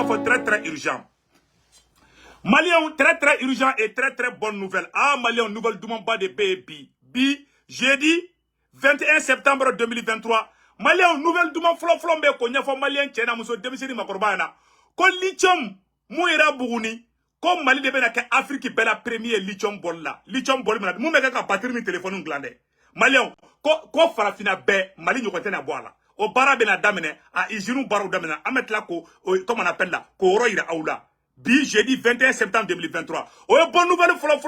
très très urgent. Maliens, très très urgent et très très bonne nouvelle. Ah, Maliens, nouvelle Doumamba de BB. Jeudi 21 septembre 2023. Maliens, nouvelle Doumamba flombe konya fo Maliens tchena muso demisiri makorbana. Ko lithium mouira buguni. Ko Mali de bena ke Afrique bela premier lithium bol la. Lithium bol mena mou meka ka batterie ni téléphone glande. Maliens, ko farafina be Mali nyokote na boala. O bara bena damene a izinu baro damene ametla ko comme on appelle là ko roira aula. Bi jeudi 21 septembre 2023. Oh, bonne nouvelle flo.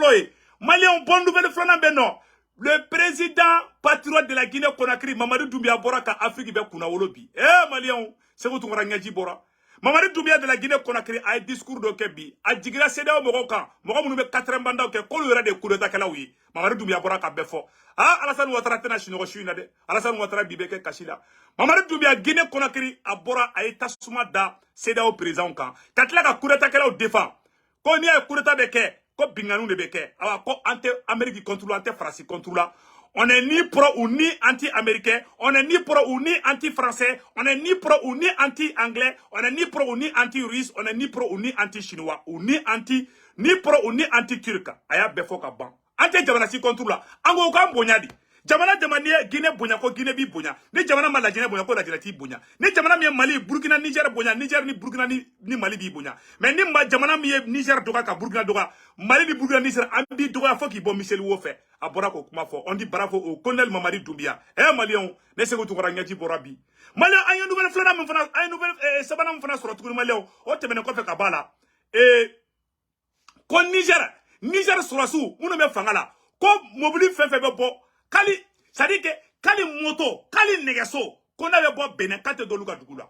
Malien, bonne nouvelle flo non. Le président patriote de la Guinée-Conakry, Mamadou Doumbia Bora, ka Afrique be kuna wolobi. Eh, Malien, c'est vous tout rangaji Bora. Mamadou Doumbia de la Guinée-Conakry a un discours de Kebi. A digra CEDEAO Morokan. Morokan nous 4 banda ok. Kolo yora de coup d'état kala oui. Mamadou Doumbia Bora ka befo. Ah, Alassane Ouattara tena chino china de. Alassane Ouattara bibeke kashila. Mamadou Doumbia Guinée-Conakry a Bora a eta suma da CEDEAO président kan. Katla ka coup d'état kala au défend. Ko ni a coup d'état beke. Ko binganou de beke. Awa ko ante Amérique contrôle ante France contrôle. On n'est ni pro ou ni anti-américain, on n'est ni pro ou ni anti-français, on n'est ni pro ou ni anti-anglais, on n'est ni pro ou ni anti-russe, on n'est ni pro ou ni anti-chinois, ou ni pro ou ni anti-turc. Aya befo ka ban. Ante jamana si contrôle. Ango ka mbonyadi. Jamana jamani Guinée bonya ko Guinée bi bonya. Ni jamana mala Guinée bonya ko la Guinée ti bonya. Ni jamana mi Mali, Burkina, Niger bonya, Niger ni Burkina ni Mali bi bonya. Mais ni jamana mi Niger doga ka Burkina doga, Mali ni Burkina Niger ambi doga fo ki bon Michel Wofe. Abora ko kuma fo. On dit bravo au colonel Mamadi Doumbia. Eh Malion, ne se ko to rangaji borabi. Malion ayo nouvelle flana mon fana, ayo nouvelle sabana mon fana sur tout Malion. O te mena ko fe kabala. Ko Niger sur asu, uno me fangala. Ko mobili fe be bo. Kali, ça dit que Kali moto, Kali negaso, qu'on avait beau Bénin, quand tu dois Dougoula.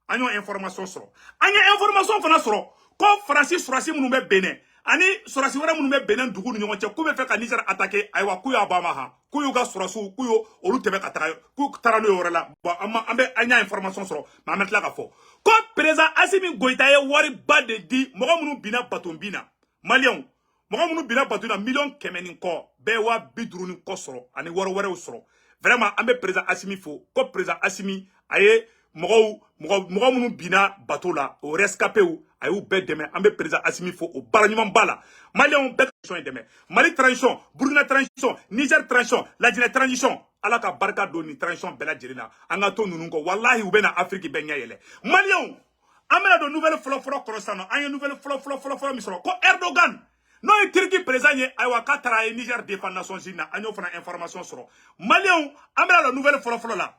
Agnon information sur. Agnon information fana sur. Quand Francis Surasi nous met Bénin, Ani Surasi nous met Bénin Dougou, nous avons combien fait qu'à Niger attaqué, Aïwa Kouya Bamaha, Kouyoga Surasu, Kouyo, Olutebe Katara, Kouk Tarano Orela, Ambe Agnon information sur. Ma mettre la gafo. Quand présent Assimi Goïtaye Wari Bade di, Moramounou Bina Batombina, Malion. Moramounou Bina Batuna, million Kemenin ko, Bewa Bidruni Kosro, Ani Warware Osro. Vraiment, ambe présent Assimi fo, ko présent Assimi, aye, Moramounou Bina Batola, au rescapé ou, aye ou bête demain, ambe présent Assimi fo, au Baraniman Bala. Malion bête demain. Mali transition, Burkina transition, Niger transition, la Guinée transition. Alaka barka doni transition bela djerina. Angato nununko, wallahi ou bena Afrique benya yele. Malion, amela de nouvelles flot croissant, aye nouvelle flot misro, ko Erdogan. Non, il Turquie présent, Aïwa Katara et Niger défend Nations Unies, Agnon fait information sur. Malion, amène la nouvelle flot là.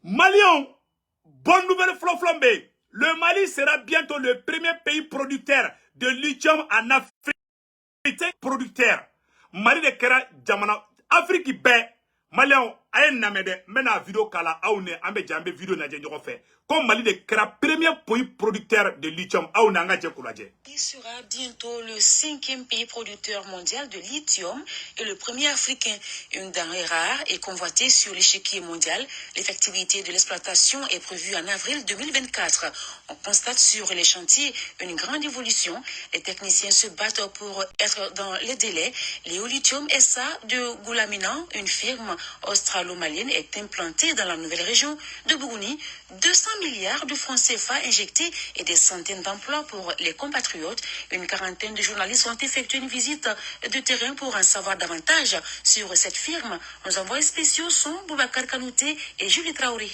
Malion, bonne nouvelle flot flambée. Le Mali sera bientôt le premier pays producteur de lithium en Afrique. Producteur. Mali de Kera Djamana, Afrique B. Malion, ayen namede, mena vidéo kala, aoune, ambe djambe vidéo na djenjo fait. Comme Mali de Kera, premier pays producteur de lithium, aoune anga djekoulaje. Il sera bientôt le 5e pays producteur mondial de lithium et le premier africain. Une denrée rare et convoitée sur l'échiquier mondial. L'effectivité de l'exploitation est prévue en avril 2024. On constate sur les chantiers une grande évolution. Les techniciens se battent pour être dans les délais. Léolithium SA de Goulamina, une firme australo-malienne, est implantée dans la nouvelle région de Bougouni. 200 milliards de francs CFA injectés et des centaines d'emplois pour les compatriotes. Une quarantaine de journalistes ont effectué une visite de terrain pour en savoir davantage sur cette firme. Nos envoyés spéciaux sont Boubacar Kanouté et Julie Traoré.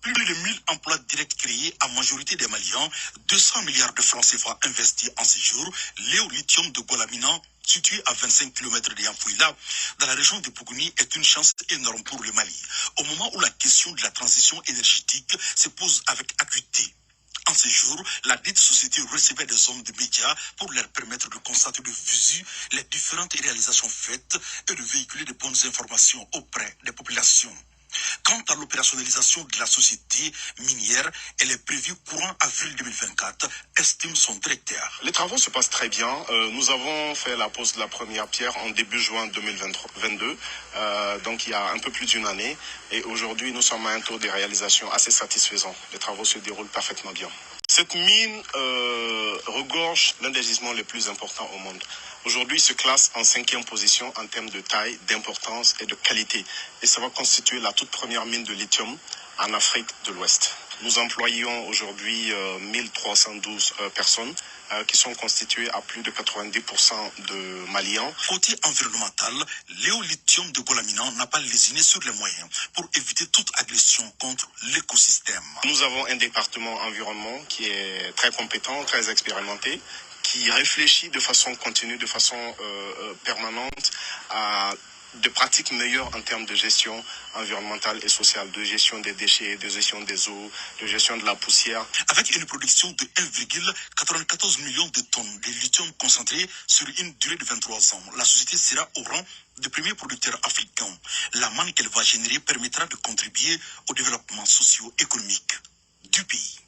Plus de 1000 emplois directs créés à majorité des Maliens, 200 milliards de francs CFA investis en séjour, l'éolithium de Golamina, situé à 25 km de Yamfouila, dans la région de Bougouni, est une chance énorme pour le Mali. Au moment où la question de la transition énergétique se pose avec acuité. En ces jours, la dite société recevait des hommes de médias pour leur permettre de constater de visu les différentes réalisations faites et de véhiculer de bonnes informations auprès des populations. Quant à l'opérationnalisation de la société minière, elle est prévue courant avril 2024, estime son directeur. Les travaux se passent très bien. Nous avons fait la pose de la première pierre en début juin 2022, donc il y a un peu plus d'une année. Et aujourd'hui, nous sommes à un taux de réalisation assez satisfaisant. Les travaux se déroulent parfaitement bien. Cette mine regorge l'un des gisements les plus importants au monde. Aujourd'hui, il se classe en 5e position en termes de taille, d'importance et de qualité. Et ça va constituer la toute première mine de lithium en Afrique de l'Ouest. Nous employons aujourd'hui 1312 personnes qui sont constituées à plus de 90% de Maliens. Côté environnemental, l'éolithium de Golamina n'a pas lésiné sur les moyens pour éviter toute agression contre l'écosystème. Nous avons un département environnement qui est très compétent, très expérimenté, qui réfléchit de façon continue, de façon permanente à de pratiques meilleures en termes de gestion environnementale et sociale, de gestion des déchets, de gestion des eaux, de gestion de la poussière. Avec une production de 1,94 million de tonnes de lithium concentré sur une durée de 23 ans, la société sera au rang de premier producteur africain. La manne qu'elle va générer permettra de contribuer au développement socio-économique du pays.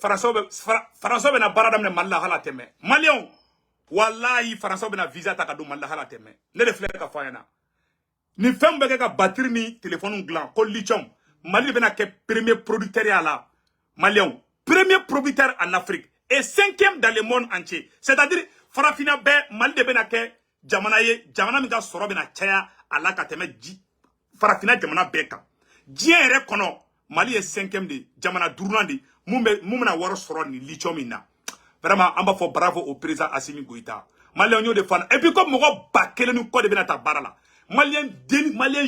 François bena baradam ne malla hala teme. Malion wallahi François bena visa ta kadu malla hala teme. Ne de fleur ka fayana. Ni femme beke ka batterie ni téléphone gland ko lithium. Mali bena ke premier producteur ya la. Malion premier producteur en Afrique et 5e dans le monde entier. C'est-à-dire farafina be Mali de bena ke jamana ye jamana mi ka soro bena chaya ala ka teme ji farafina jamana beka. Dien re kono Mali est 5e de jamana Durandi moumena waro soro ni lithium ina. Vraiment on va faire bravo au président Assimi Goïta. Malien de fan et puis comme mo bakele ni ko de bena ta barala. Malien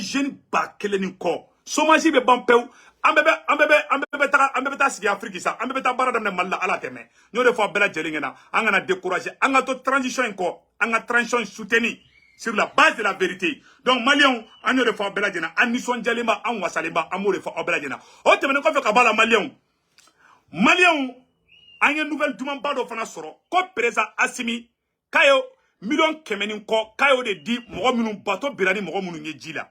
jeune bakele ni ko. Somaji be bampeu ambebe ta sigi Afrique ça ambebe ta barada ne malla ala teme. Nyo de fois bela jelingena angana décourager anga to transition ko anga transition soutenir sur la base de la vérité. Donc, Maliens, on a fait Beladjena, Anison Djalema, an Wasaleba, Amour fait Beladjena. Oh, tu me dis Kabala Maliens. Maliens, on a une nouvelle demande de Fanasoro, comme président Assimi, Kayo, million Kemenin Ko, Kayo de Di, Moromunu, Bato, Birani, Moromunu, Jila.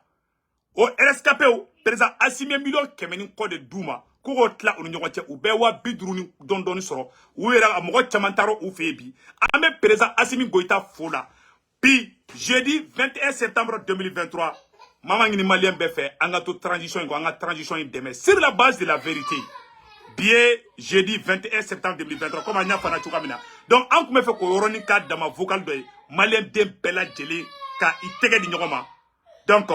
Au RSKP, président Assimi, million Kemenin Ko de Douma, Kouro Tla, ou Nyokote, ou Bewa, Bidruni, Dondoni Soro, ou Era, Moro Chamantaro, ou Febi. Ame président Assimi Goïta Fola. Puis, jeudi 21 septembre 2023, maman ni malien be fait, on a toute transition, on a transition demain sur la base de la vérité. Bien, jeudi 21 septembre 2023, comme on a fait na. Donc, on me fait ko yoroni ka dans ma vocal de malien de bella jeli ka itege di nyoma. Donc,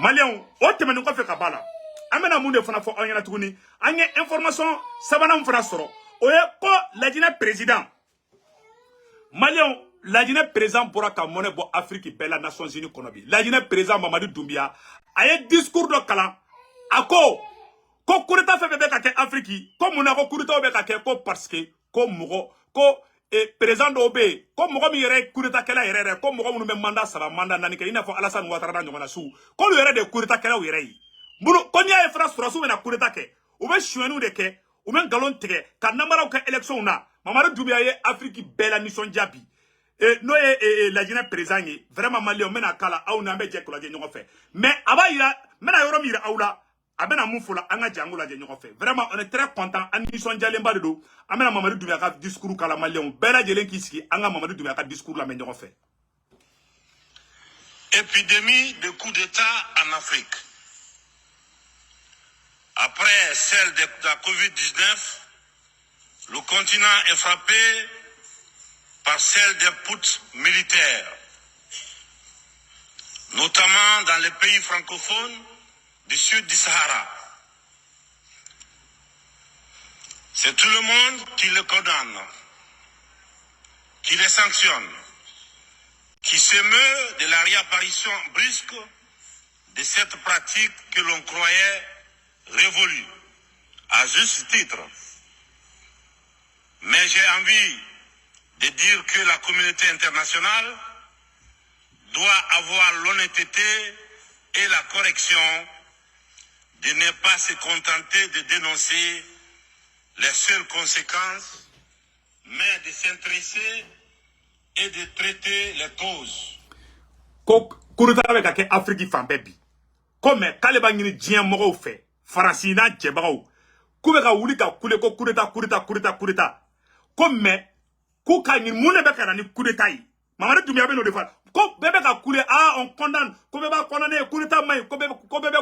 malien, o te menu ko fait kabala. Amena munde fana fo on tuguni, anya information sabana mfana soro. Oye ko la dina président. Malien la Guinée présent pour ka monnaie pour Afrique belle Nations Unies konobi. La Guinée présent Mamadou Doumbia a un discours de kalan ako ko kureta fe bebe ka ke Afrique ko muna ko kureta be ka ke ko parce que ko mugo ko présent do be ko mugo mi yere kureta kala yere ko mugo munu me mandat sala mandat nani ke ina fo Alassane Ouattara nyona su ko lu yere de kureta kala yere yi munu ko nya e France surasu na kureta ke ou be chouenu de ke ou men galon tege ka namara ko élection na Mamadou Doumbia ye Afrique belle mission jabi. No la Guinée présent vraiment malien mena kala au na be je ko la je ñoko fait mais aba ira mena yoro mi ira aula abena mufula anga jango la je ñoko fait vraiment on est très content an mission jalemba de do amena Mamadou Doumbia ka discours kala malien bela jelen ki ski anga Mamadou Doumbia ka discours la me ñoko fait. Épidémie de coup d'état en Afrique. Après celle de la Covid-19, le continent est frappé par celle des putsch militaires, notamment dans les pays francophones du sud du Sahara. C'est tout le monde qui le condamne, qui les sanctionne, qui s'émeut de la réapparition brusque de cette pratique que l'on croyait révolue, à juste titre. Mais j'ai envie de dire que la communauté internationale doit avoir l'honnêteté et la correction de ne pas se contenter de dénoncer les seules conséquences, mais de s'intéresser et de traiter les causes. Comme Kaleba ngini dien mogo fait, Francina djebao, Kubeka wulika kule ko kureta. Comme Kuka ni mune beka na ni kureta yi. Mamadou Doumbia be no defal. Ko bebe ka kule on condamne, ko beba condamner kureta mai, ko bebe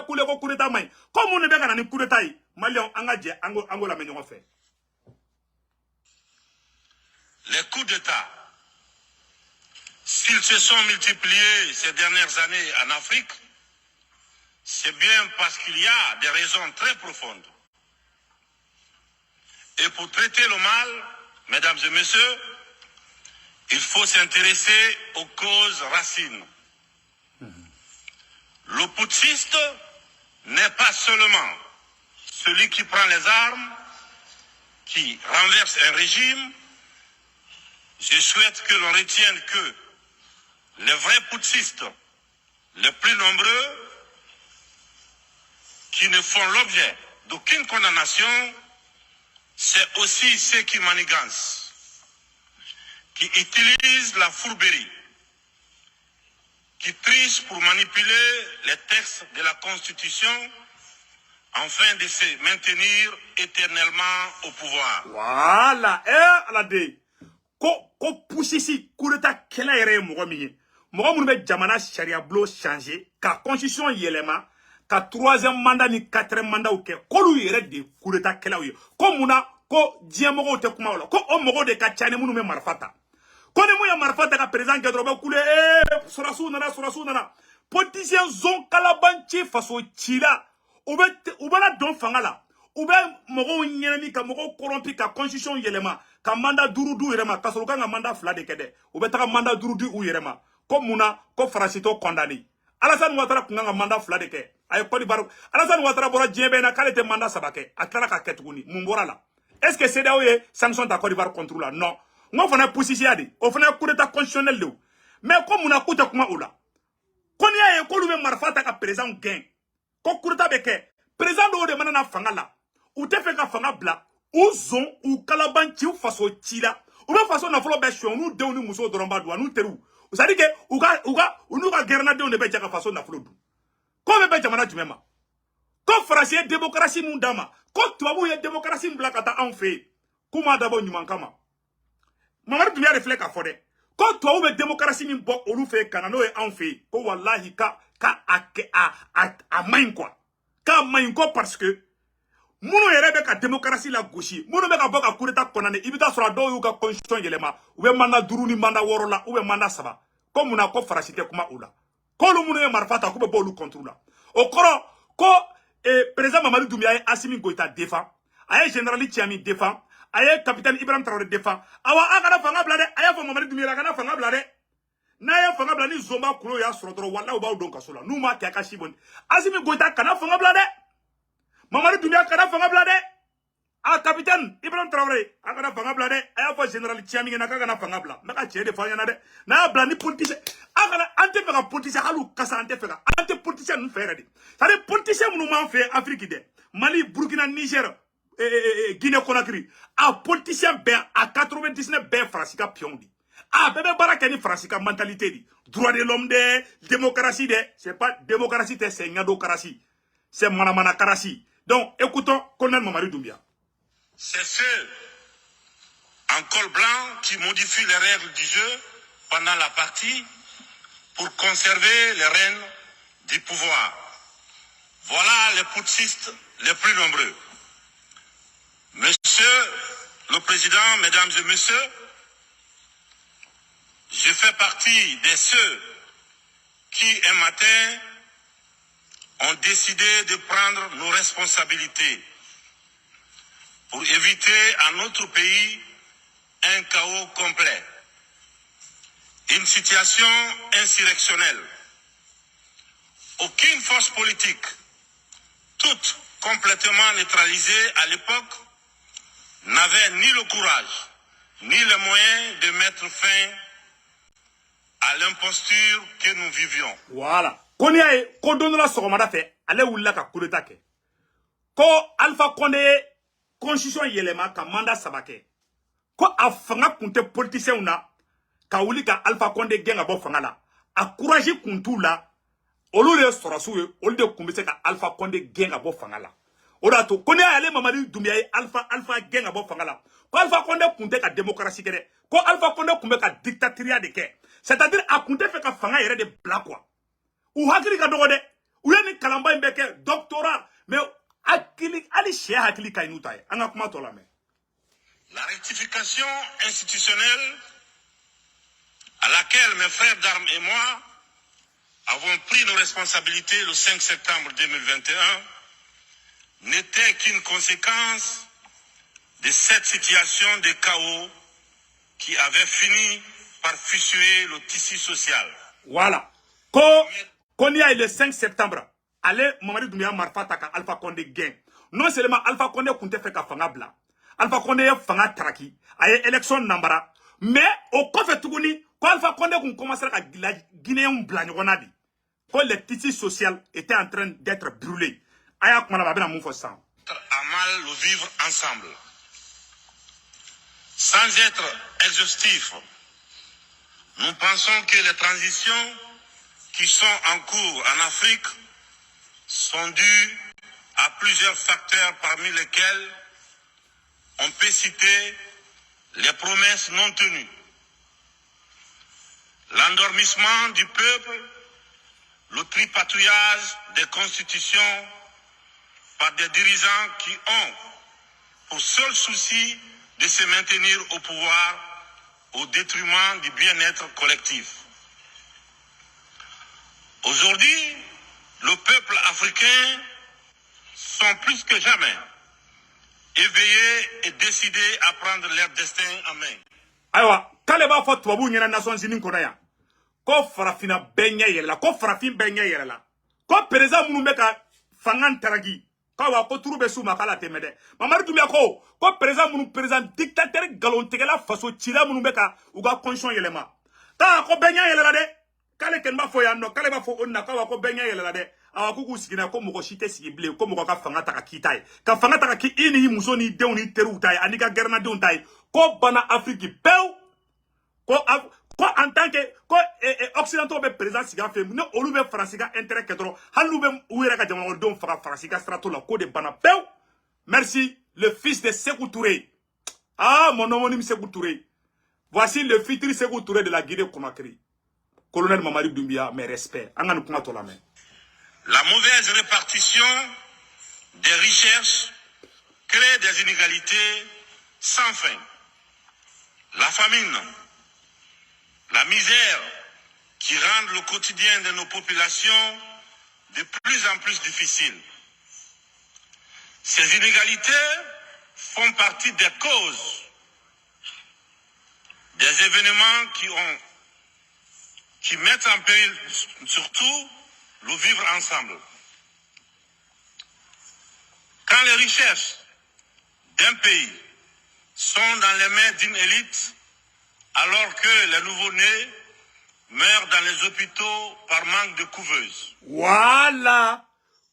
kule ko kureta mai. Ko mune beka na ni kureta yi. Malien angaje ango la me ñoko fait. Les coups d'État, s'ils se sont multipliés ces dernières années en Afrique, c'est bien parce qu'il y a des raisons très profondes. Et pour traiter le mal, mesdames et messieurs, il faut s'intéresser aux causes racines. Le putschiste n'est pas seulement celui qui prend les armes, qui renverse un régime. Je souhaite que l'on retienne que les vrais putschistes, les plus nombreux, qui ne font l'objet d'aucune condamnation, c'est aussi ceux qui manigancent, qui utilisent la fourberie, qui trichent pour manipuler les textes de la Constitution afin de se maintenir éternellement au pouvoir. Voilà, alade. Ko poussisi kureta kela yere mogo mi. Mogo mun be jamana sharia blo changer, ka constitution yelema, ka troisième mandat ni quatrième mandat ou ke. Kolu yere de kureta kela uye. Ko muna ko dié mogo te kuma wala. Ko o mogo de ka chane munu me marfata. Ko ne mu ya marfata ka président ke drobe kule surasu nana. Politicien zon kalabanchi faso chila. Ubana don fangala. Ube mogo nyelemi ka mogo corrompi ka constitution yelema. Ka mandat durudu yelema. Ka soluka nga mandat fla de kede. Ube taka mandat durudu u yelema. Ko muna, ko farasito condamné. Alassane Ouattara kunga mandat fla de ke. Aye kodi baru. Alassane Ouattara bora djebe na kale te mandat sabake. Aklara ka ketuguni. Mumbora la. Est-ce que CEDEAO ye sanction ta Côte d'Ivoire contre la? Non. Ngo fana poussisi adi. O fana coup d'état constitutionnel de. Mais ko muna kuta kuma oula. Koni ya ye ko lume marfata ka président gain. Ko coup d'état beke. Président de manana fangala. Ou te fait ka fanga bla. Ou zon ou kalabanchi ou faso chila. Ou be faso na folo be chon nous de nous muso doromba do nous teru. Vous savez que ou nous ka guerre na de on be jaka faso na folo du. Ko be jamana jumema. Ko français démocratie nous dama. Ko tuabu ye démocratie mbla kata en fait. Kuma dabo nyuman kama. Mamadou Doumbia reflète ka fode. Ko tuabu be démocratie ni bo olu fe kanano e en fait. Ko wallahi ka a main quoi. Ka main quoi parce que Mounou yere ka démocratie la gauche. Mounou be ka boka coup d'état konane. Ibita sura do yu ka constitution yelema. Ube manda duru ni manda woro la. Ube manda saba. Ko mouna ko farasite kuma oula. Ko lu mounou ye marfata kube bo lu kontrola. Okoro ko président Mamadou Doumbia ye Assimi Goïta défend. Aye général Tiami défend. Aye capitaine Ibrahim Traoré défend. Awa akana fanga blade. Aye fo Mamadou Doumbia akana fanga blade. Na ye fanga blade ni zomba kulo ya srodro wala uba udon kasola. Numa kiaka shiboni. Assimi Goïta kana fanga blade. Mamadou Doumbia kana fanga blade. A capitaine Ibrahim Traoré akana fanga blade. Aya fo général Tiami na kana fanga blade. Maka chede fanya na de. Na blani politicien. Akana ante fanga politicien halu kasa ante fanga. Ante politicien nu fere de. Ça des politiciens nous m'en fait Afrique de. Mali, Burkina, Niger, Guinée Conakry. A politicien ben à 99 ben francica piondi. A bébé barakani francica mentalité di. Droit de l'homme de démocratie de. C'est pas démocratie c'est nyadocratie. C'est manamanakarasi. Donc, écoutons Colonel Mamadou Doumbia. C'est ceux en col blanc qui modifient les règles du jeu pendant la partie pour conserver les rênes du pouvoir. Voilà les putschistes les plus nombreux. Monsieur le Président, Mesdames et Messieurs, je fais partie de ceux qui, un matin, ont décidé de prendre nos responsabilités pour éviter à notre pays un chaos complet, une situation insurrectionnelle. Aucune force politique, toutes complètement neutralisées à l'époque, n'avait ni le courage, ni les moyens de mettre fin à l'imposture que nous vivions. Voilà. Koni aye, ko donora sogomada fe, ale wula ka coup d'état ke. Ko Alpha Condé constitution yelema ka mandat sabake. Ko a fanga kunte politicien na, ka wuli ka Alpha Condé genga bo fanga la. A courage kuntu la, olu de sorasu ye, olu de kumbise ka Alpha Condé genga bo fanga la. Oda to, koni aye Mamadou Doumbia ye Alpha genga bo fanga la. Ko Alpha Condé kunte ka démocratie kere. Ko Alpha Condé kumbe ka dictaturia de ke. C'est-à-dire a kunte fe ka fanga yere de bla quoi. Ou hakili ka dogo de. Ou yeni kalamba imbeke doctorat. Mais akili ali shia hakili ka inuta ye. Anga kuma tola me. La rectification institutionnelle à laquelle mes frères d'armes et moi avons pris nos responsabilités le 5 septembre 2021 n'était qu'une conséquence de cette situation de chaos qui avait fini par fissurer le tissu social. Voilà. Qu'on y aille le 5 septembre, allez, Mamadi Doumbouya Marfa Taka Alpha Condé gain. Non seulement Alpha Condé compte fait qu'à Fanga Bla, Alpha Condé Fanga Traki, aye élection Nambara, mais au Kofe Tougouni, quand Alpha Condé commence à la Guinéen Blagnoradi, quand le tissu social était en train d'être brûlé. Aya Kmanababena Moufossan. À mal le vivre ensemble. Sans être exhaustif, nous pensons que les transitions qui sont en cours en Afrique sont dues à plusieurs facteurs parmi lesquels on peut citer les promesses non tenues, l'endormissement du peuple, le tripatouillage des constitutions par des dirigeants qui ont pour seul souci de se maintenir au pouvoir au détriment du bien-être collectif. Aujourd'hui, le peuple africain sont plus que jamais éveillés et décidés à prendre leur destin en main. Aïwa, Kaleba Fot Wabou Nyana Nations Unies Konaya. Ko farafina benye yela, ko farafin benye yela. Ko président Mounoubeka Fangan Taragi. Kawa ko turube sou makala temede. Mamadi Doumbouya ko président Mounou président dictateur galon tegela faso tira Mounoubeka uga conscience yelema. Ta ko benye yela de. Kale kenba fo yando, kale ba fo onna kawa ko benye yela de. Awa kuku sigina ko moko shite sigible ko moko ka fanga taka kitai. Ka fanga taka ki ini muso ni dew ni teru tai anika gerna dew tai. Ko bana Afrique pew. Ko en tant que occidentaux be président siga fe ne olu be franciga intérêt kedro halu be ouira ka jamana don fara franciga strato la ko de bana pew. Merci le fils de Sékou Touré. Ah mon homonyme Sékou Touré. Voici le futur Sékou Touré de la Guinée-Conakry. Colonel Mamadi Doumbouya, mes respects. Anganu kuma to la main. La mauvaise répartition des richesses crée des inégalités sans fin. La famine, la misère qui rendent le quotidien de nos populations de plus en plus difficile. Ces inégalités font partie des causes des événements qui mettent en péril surtout le vivre ensemble. Quand les richesses d'un pays sont dans les mains d'une élite, alors que les nouveau-nés meurent dans les hôpitaux par manque de couveuses. Voilà.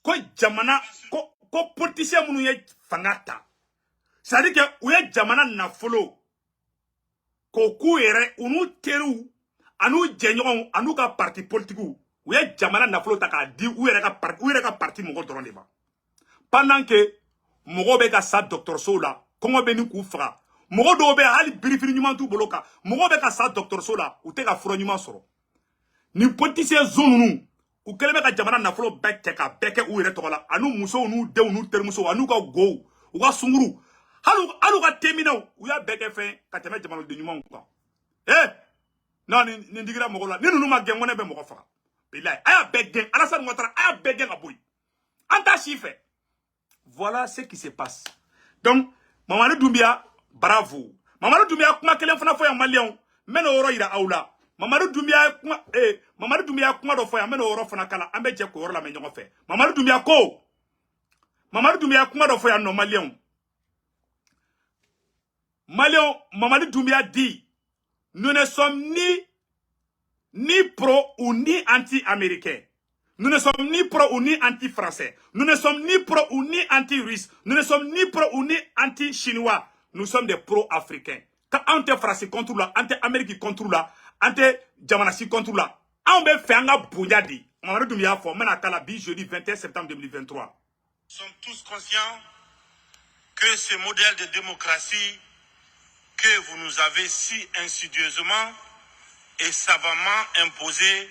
Ko jamana ko politicien munu ye fangata. C'est-à-dire que ouye jamana na follow. Ko kuere unu teru anu jenyon anu ka parti politique ouye jamana na follow taka di ouye ka parti mogo doron deba. Pendant que mogo be ka sa docteur Sola, kongo be ni ku fra. Mogo do be hali birifiri nyuman tu boloka. Mogo be ka sa docteur Sola ou te ka furo nyuman soro. Ni politicien zone ou kelebe ka jamana na folo beke ka beke ou ire tokola. Anu muso nu de nu termuso anu ka go. Ou ka sunguru. Halu ka temina ou ya beke fe ka teme jamana de nyuman kwa. Non ni digira mogo la. Ni nu ma gengone be mogo faka. Bilay aya begen Alassane Ouattara aya begen aboui. Anta chiffre. Voilà ce qui se passe. Donc Mamadi Doumbouya bravo. Mamadi Doumbouya kuma kelen fana fo ya Malien meno oro ira aula. Mamadi Doumbouya kuma do fo ya meno oro fana kala ambe je ko oro la me nyongo fe. Mamadi Doumbouya kuma do fo ya no Malien. Mamadi Doumbouya dit nous ne sommes ni pro ou ni anti-américain. Nous ne sommes ni pro ou ni anti-français. Nous ne sommes ni pro ou ni anti-russe. Nous ne sommes ni pro ou ni anti-chinois. Nous sommes des pro-africains. Quand anti-français contre la, anti-américain contre la, anti-jamanasi contre la, on va faire un bouilladi. Mamadi Doumbouya fo mena kala bi jeudi 21 septembre 2023. Nous sommes tous conscients que ce modèle de démocratie que vous nous avez si insidieusement et savamment imposé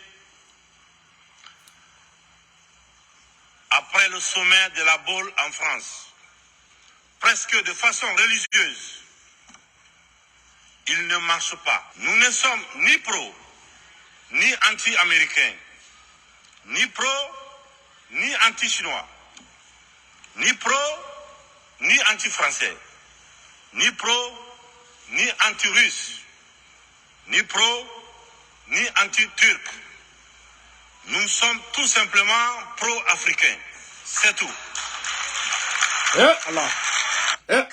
après le sommet de la Baule en France, presque de façon religieuse, il ne marche pas. Nous ne sommes ni pro, ni anti-américains. ni pro, ni anti-chinois, ni pro, ni anti-français, ni pro, ni anti-russe, ni pro, ni anti-turc. Nous sommes tout simplement pro-africains. C'est tout. Allah.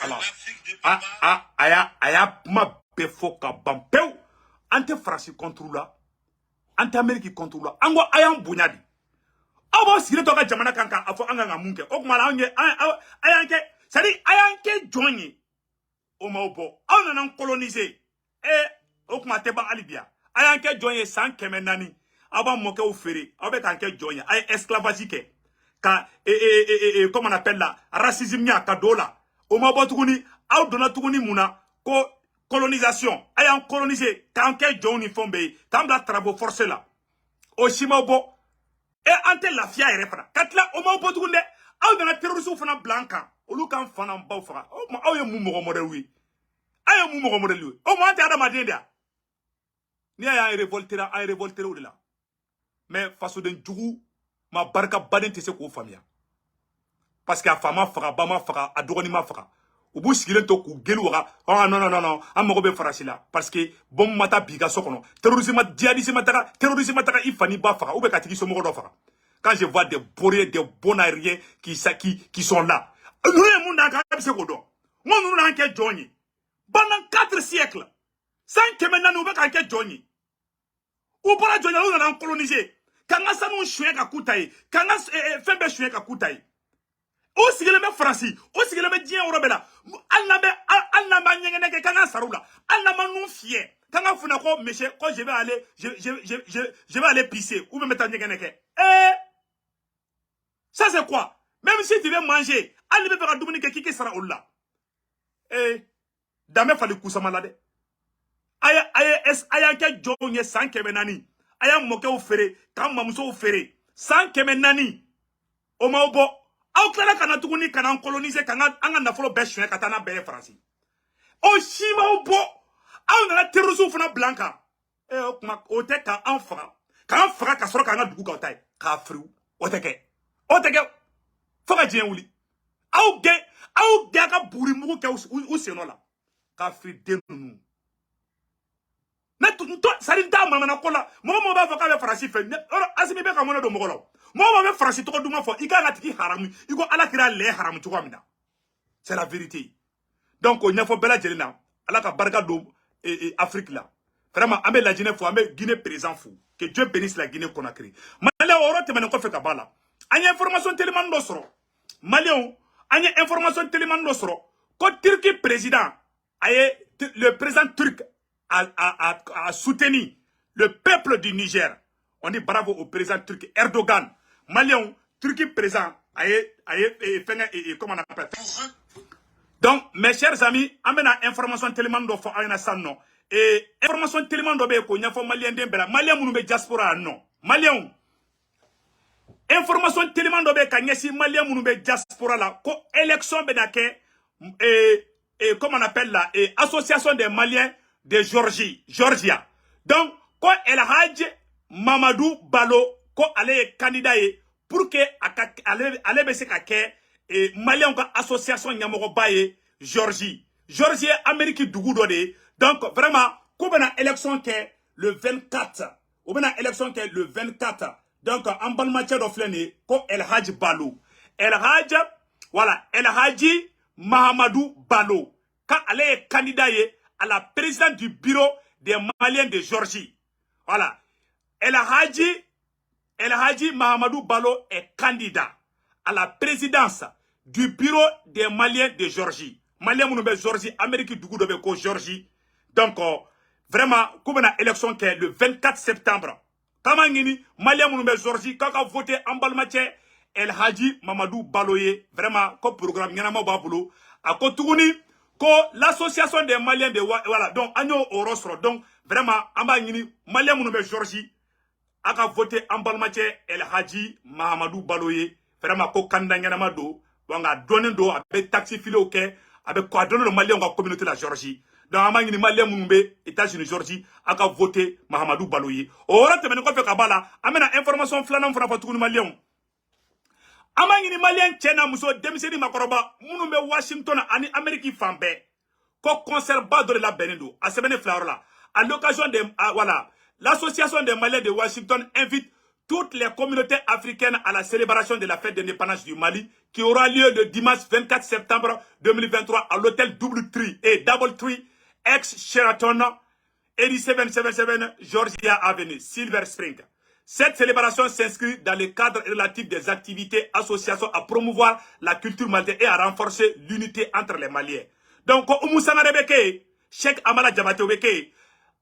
Allah. Aya ma befoka bampeu. Ante France contre là. Ante Amérique contre là. Ango ayam bunyadi. Abo sire toka jamana kanka afo anga ngamunke. Okmala ange ayanke. Sadi ayanke joigné. O maobo. On a colonisé. Okma teba alibia. Ayanke joigné sans kemenani. Aba moke ou ferré. Abe kanke joigné. Ay esclavagique. Comment on appelle là, racisme nya kadola. O mabo tuguni, au dona tuguni muna, ko colonisation. Ayant colonisé, quand quel Johnny Fombe, quand la travaux forcés là. O shimabo, et ante la fia et refra. Kat la, o mabo tuguni, au dona terrorisme fana blanca. O lukan fana mbafra. O ye mumoro model oui. Aye mumoro model oui. O mo ante adama denda. Ni aya révolté ou de là. Mais face au den djougou, ma barka baden te se ko famia parce que a fama fara bama fara a dogoni ma fara u bu sigilen to ku gelu waka ah non amago be farasi la parce que bom mata biga sokono terrorisme djihadisme taka ifani ba fara ou be katiki so mogo do fara quand je vois des bourriers des bonariens qui sont là nous les monde ka se ko do nous na ke joni pendant 4 siècles 5 maintenant nous be ka ke joni ou para joni nous na coloniser kanga sanu choué ka kutaye kanga fembe choué ka kutaye o sigele me franci o sigele me dien orobela alnaba nyengene ke kanga sarula alnaba non fier kanga funa ko monsieur quand je vais aller pisser ou me mettre nyengene ke ça c'est quoi même si tu veux manger ali be ka dumuni ke kiki sara olla dame fali kusama la de aya ke jonye sanke benani aya moke ou ferré, quand mamouso ou ferré, sans que menani, o maobo, au clara kana tuguni kana coloniser kana anga na folo beshwe katana be France. O shima obo, au na terrorisme fana blanca. Okma ote ka enfra. Ka enfra ka soro kana dugu ka tay, ka fru, oteke. Foka dien wuli. Au ge ka buri mugu ke ou senola. Ka fri denu. Na tout sari da mama na kola mo ba fa ka be farasi fe asimi be ka mo na do mo golo mo ba be farasi to duma fo ika na tiki haramu iko ala kira le haramu to amina c'est la vérité donc on nyafo bela jelina ala ka barka do Afrique là vraiment amé la Guinée fo amé Guinée présent fou que Dieu bénisse la Guinée Conakry malé oro te men ko fe ka bala anya information tellement do soro malé anya information tellement do soro ko Turquie président aye le président turc a soutenu le peuple du Niger. On dit bravo au président turc Erdogan. Malien, Turquie présent. Comment on appelle? Donc, mes chers amis, amena information tellement de fois ayana sanno. Et information tellement de be ko nyafo malien dembela. Malien munu be diaspora non. Malien. Information tellement de be kanyesi malien munu be diaspora la ko élection be dake comment on appelle là association des Maliens de Georgia. Donc, quand El Hadj Mamadou Balo, quand elle est candidat pour que elle be se ka ke Malien ka association nyamoro baye Georgie Amérique dugu do de. Donc vraiment ko bena élection ke le 24. Ou bena élection ke le 24. Donc en bonne matière de flene ko El Hadj Balo. El Hadji Mahamadou Balo. Quand elle est candidat à la présidente du bureau des Maliens de Georgie. Voilà. El Hadji Mahamadou Balo est candidat à la présidence du bureau des Maliens de Georgie. Maliens mounoube Georgie, Amérique du Goudobeko Georgie. Donc, vraiment, comme une élection qui est le 24 septembre. Kamangini, Maliens mounoube Georgie, quand on a voté en Balmaché, El Hadji Mahamadou Baloye, vraiment, comme programme, Yanama Baboulo, à Kotougouni, l'association des Maliens de voilà donc agno orosro donc vraiment amba ngini Maliens mounoube Georgie aka voté en Balmaché El Hadji Mahamadou Baloye vraiment ko kanda ngana do wanga donné do abe taxi filo ke abe ko donné le Malien nga communauté la Georgie Donc, à Mangini Malien Moumbe, États-Unis, Georgie, a voté Mahamadou Baloyi. Ora te mene ko fe kabala, amena information flanam fana fatu ni Malien. Amangini Malien Tchena Muso demiseni makoroba, Moumbe Washington ani Amérique Fambe. Ko concert de la Benendo, à Sebene Flarola. À l'occasion de, voilà, l'association des Maliens de Washington invite toutes les communautés africaines à la célébration de la fête d'indépendance du Mali qui aura lieu le dimanche 24 septembre 2023 à l'hôtel Doubletree, ex-Sheraton, 8777 Georgia Avenue, Silver Spring. Cette célébration s'inscrit dans le cadre relatif des activités associations à promouvoir la culture malienne et à renforcer l'unité entre les Maliens. Donc, Oumousanga Rebeke, Cheikh Amala Diabaté Obeke,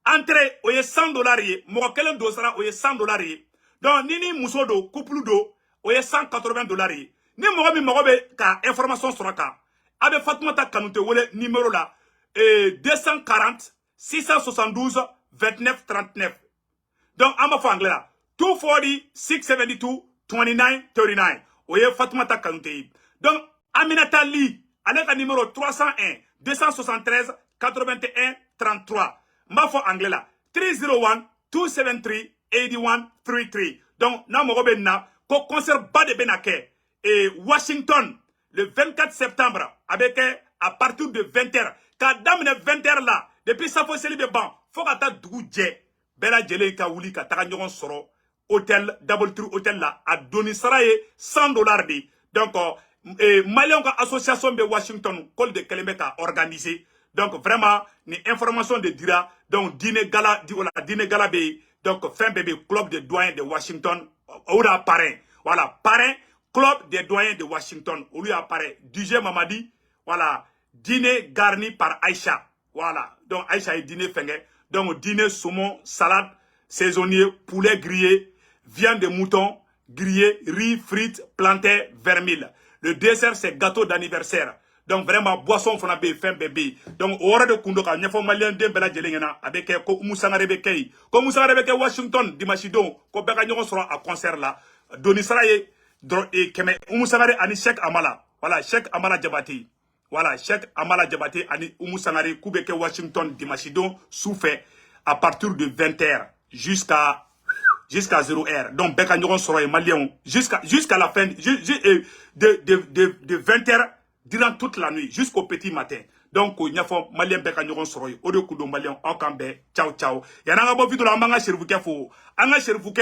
entrée, oye $100, moi, quel dosera, oye $100. Donc, nini Moussodo, couple do, oye $180. Ni Mohamed Mohamed, ka information sur la carte. Avec Fatoumata Kanouté, wole numéro là, 240 672 29 39. Donc, Ama Anglais là, 240 672 29 39. Oye Fatoumata Kanouté. Donc, Aminata Li, avec le numéro 301 273 81 33. Mafo anglais là. 301 273 81 33. Donc, na mo na ko concert bas de Benake et Washington le 24 septembre avec à partir de 20h. Quand dame 20h là, depuis ça faut célébrer ban, faut qu'ata dougouje. Bela djele ka wuli ka taka nyogon soro hôtel Doubletree hôtel là a donné saraye $100 de. Donc Malian association de Washington col de Kelemeka organisé. Donc vraiment ni information de dira donc dîner gala be donc fin bébé club des doyens de Washington aura parrain. Voilà, parrain club des doyens de Washington. Au lieu apparaît DJ Mamadi. Voilà, dîner garni par Aïcha. Voilà. Donc Aïcha est dîner fengé. Donc dîner saumon, salade, saisonnier, poulet grillé, viande de mouton, grillé, riz, frites, plantain, vermil. Le dessert, c'est gâteau d'anniversaire. Donc, vraiment, boisson, fona be, fin bébé. Donc, au de Kundoka, n'y a pas malien de bela djelengena, avec ko Moussanga Rebeke. Ko Moussanga Rebeke Washington, Dimachidon, ko beka nyon sera à concert là. Doni Saraye, et Keme, Moussanga ani Cheikh Amala. Voilà, Cheikh Amala Diabaté. Voilà, Cheikh Amala Diabaté, ani Moussanga Koubeke Washington, Dimachidon, souffert à partir de 20h jusqu'à 0h. Donc, Beka Nyoron sera malien jusqu'à la fin, de 20h durant toute la nuit, jusqu'au petit matin. Donc, il y a malien Beka Nyoron sera au de Koudou malien, en Kambe, ciao, ciao. Il y a un bon vidéo là, Manga Chervouke Fou. Anga Chervouke,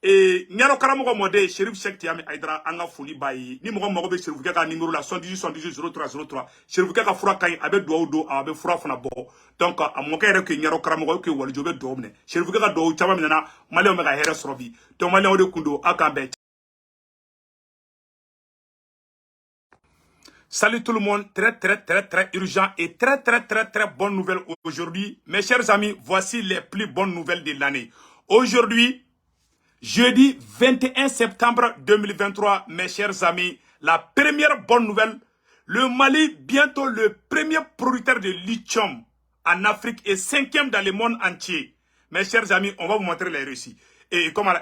et Nyaro Karamogo Mode, Cherif Cheikh Tiami Aydra, Anga Fouli Bayi, ni Mogo Mogo Chervouke ka numéro là, 78 03 03. Chervouke ka Fura Kain, avec Douado, avec Fura Fonabo. Donc, à mon cas, que Nyaro Karamogo, que Waljobe Domne. Chervouke ka Dou, Chama Mina, Malien Mega Heres Robi. Donc, Malien de Kundo, Akambe. Salut tout le monde, très urgent et très bonne nouvelle aujourd'hui. Mes chers amis, voici les plus bonnes nouvelles de l'année. Aujourd'hui, jeudi 21 septembre 2023, mes chers amis, la première bonne nouvelle, le Mali, bientôt le premier producteur de lithium en Afrique et 5e dans le monde entier. Mes chers amis, on va vous montrer les récits. Et comment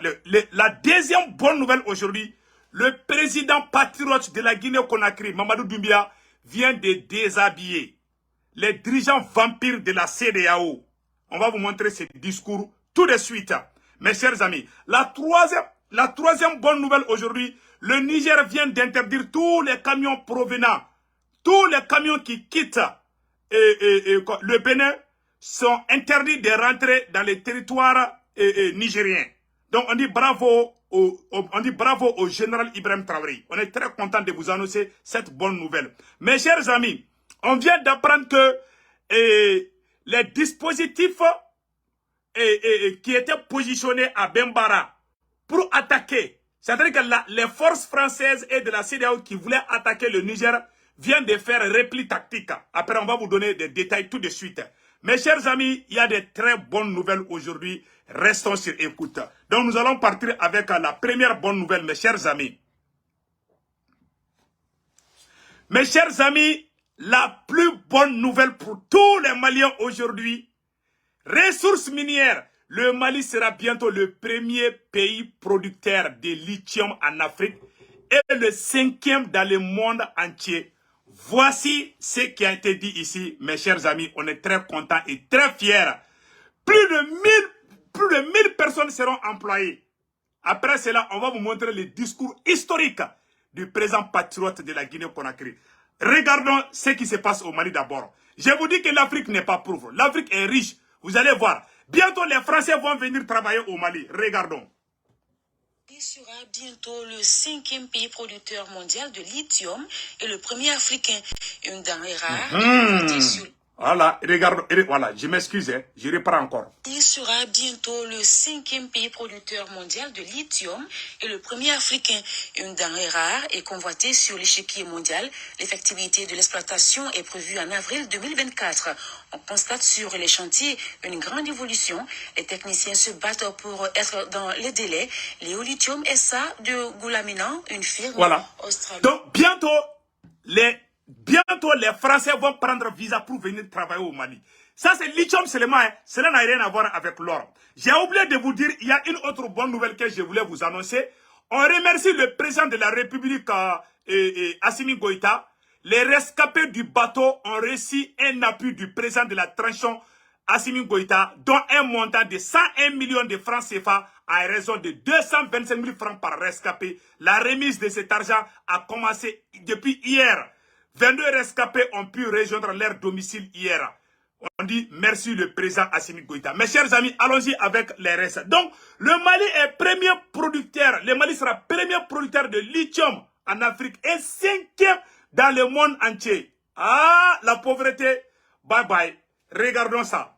la deuxième bonne nouvelle aujourd'hui, le président patriote de la Guinée-Conakry, Mamadou Doumbia, vient de déshabiller les dirigeants vampires de la CEDEAO. On va vous montrer ce discours tout de suite. Mes chers amis, la troisième bonne nouvelle aujourd'hui, le Niger vient d'interdire tous les camions provenant, tous les camions qui quittent le Bénin sont interdits de rentrer dans les territoires nigériens. Donc on dit bravo au général Ibrahim Traoré. On est très content de vous annoncer cette bonne nouvelle. Mes chers amis, on vient d'apprendre que les dispositifs qui étaient positionnés à Bembara pour attaquer, c'est-à-dire que les forces françaises et de la CEDEAO qui voulaient attaquer le Niger viennent de faire repli tactique. Après, on va vous donner des détails tout de suite. Mes chers amis, il y a de très bonnes nouvelles aujourd'hui. Restons sur écoute. Donc, nous allons partir avec la première bonne nouvelle, mes chers amis. Mes chers amis, la plus bonne nouvelle pour tous les Maliens aujourd'hui, ressources minières. Le Mali sera bientôt le premier pays producteur de lithium en Afrique et le 5e dans le monde entier. Voici ce qui a été dit ici, mes chers amis. On est très contents et très fiers. Plus de 1000 personnes seront employées. Après cela, on va vous montrer le discours historique du président patriote de la Guinée-Conakry. Regardons ce qui se passe au Mali d'abord. Je vous dis que l'Afrique n'est pas pauvre. L'Afrique est riche. Vous allez voir. Bientôt, les Français vont venir travailler au Mali. Regardons. Il sera bientôt le 5e pays producteur mondial de lithium et le premier africain. Une denrée rare. Voilà, regarde, voilà, je m'excuse, je reprends encore. Il sera bientôt le 5e pays producteur mondial de lithium et le premier africain. Une denrée rare et convoitée sur l'échiquier mondial. L'effectivité de l'exploitation est prévue en avril 2024. On constate sur les chantiers une grande évolution. Les techniciens se battent pour être dans les délais. Léo Lithium SA de Goulamina, une firme australienne. Donc bientôt, les Français vont prendre visa pour venir travailler au Mali. Ça, c'est lithium seulement. Cela n'a rien à voir avec l'or. J'ai oublié de vous dire, il y a une autre bonne nouvelle que je voulais vous annoncer. On remercie le président de la République, Assimi Goïta. Les rescapés du bateau ont reçu un appui du président de la transition, Assimi Goïta, dont un montant de 101 millions de francs CFA à raison de 225 000 francs par rescapé. La remise de cet argent a commencé depuis hier. 22 rescapés ont pu rejoindre leur domicile hier. On dit merci le président Assimi Goïta. Mes chers amis, allons-y avec les restes. Donc, le Mali est premier producteur. Le Mali sera premier producteur de lithium en Afrique et 5e dans le monde entier. Ah, la pauvreté. Bye bye. Regardons ça.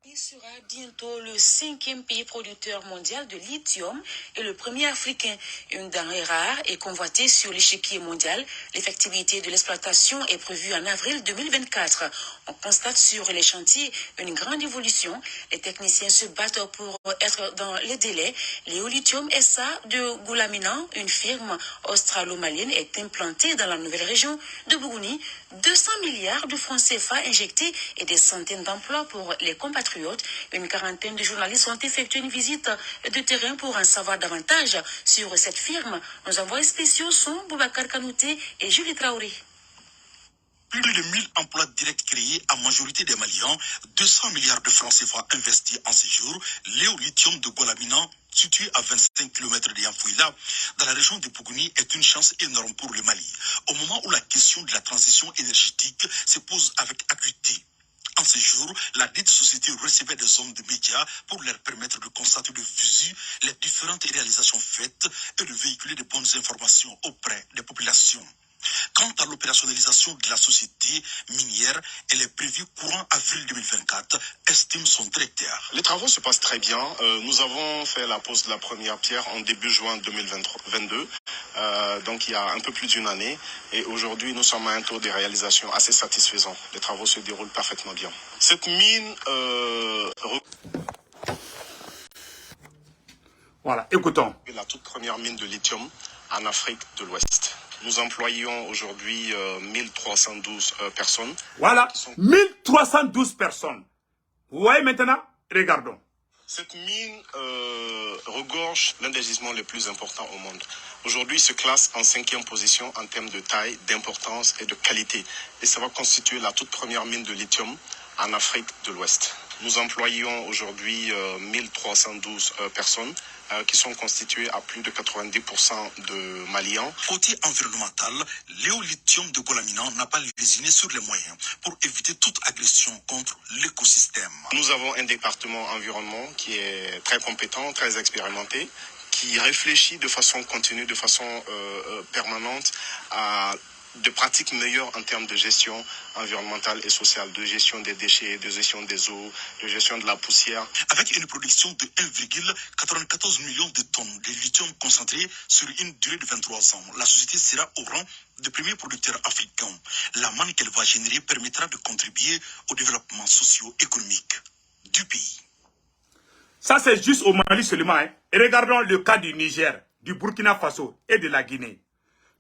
Il sera bientôt le 5e pays producteur mondial de lithium et le premier africain. Une denrée rare et convoitée sur l'échiquier mondial. L'effectivité de l'exploitation est prévue en avril 2024. On constate sur les chantiers une grande évolution. Les techniciens se battent pour être dans les délais. Léo Lithium SA de Goulamina, une firme australo-malienne, est implantée dans la nouvelle région de Bougouni. 200 milliards de francs CFA injectés et des centaines d'emplois pour les compatriotes. Une quarantaine de journalistes ont effectué une visite de terrain pour en savoir davantage sur cette firme. Nos envoyés spéciaux sont Boubacar Kanouté et Julie Traoré. Plus de 1000 emplois directs créés à majorité des Maliens, 200 milliards de francs CFA investis en séjour, Léo Lithium de Goulamina, situé à 25 km de Yamfouila, dans la région de Bougouni, est une chance énorme pour le Mali. Au moment où la question de la transition énergétique se pose avec acuité. En ce jour, la dite société recevait des hommes de médias pour leur permettre de constater de visu les différentes réalisations faites et de véhiculer de bonnes informations auprès des populations. Quant à l'opérationnalisation de la société minière, elle est prévue courant avril 2024, estime son directeur. Les travaux se passent très bien. Nous avons fait la pose de la première pierre en début juin 2022, donc il y a un peu plus d'une année. Et aujourd'hui, nous sommes à un taux de réalisation assez satisfaisant. Les travaux se déroulent parfaitement bien. Cette mine... Voilà, écoutons. La toute première mine de lithium en Afrique de l'Ouest. Nous employons aujourd'hui 1312 personnes. Voilà, 1312 personnes. Vous voyez maintenant? Regardons. Cette mine regorge l'un des gisements les plus importants au monde. Aujourd'hui, il se classe en 5e position en termes de taille, d'importance et de qualité. Et ça va constituer la toute première mine de lithium en Afrique de l'Ouest. Nous employons aujourd'hui 1312 personnes qui sont constituées à plus de 90% de Maliens. Côté environnemental, Léo Lithium de Goulamina n'a pas lésiné sur les moyens pour éviter toute agression contre l'écosystème. Nous avons un département environnement qui est très compétent, très expérimenté, qui réfléchit de façon continue, de façon permanente à de pratiques meilleures en termes de gestion environnementale et sociale, de gestion des déchets, de gestion des eaux, de gestion de la poussière. Avec une production de 1,94 million de tonnes de lithium concentré sur une durée de 23 ans, la société sera au rang de premier producteur africain. La manne qu'elle va générer permettra de contribuer au développement socio-économique du pays. Ça, c'est juste au Mali seulement. Et regardons le cas du Niger, du Burkina Faso et de la Guinée.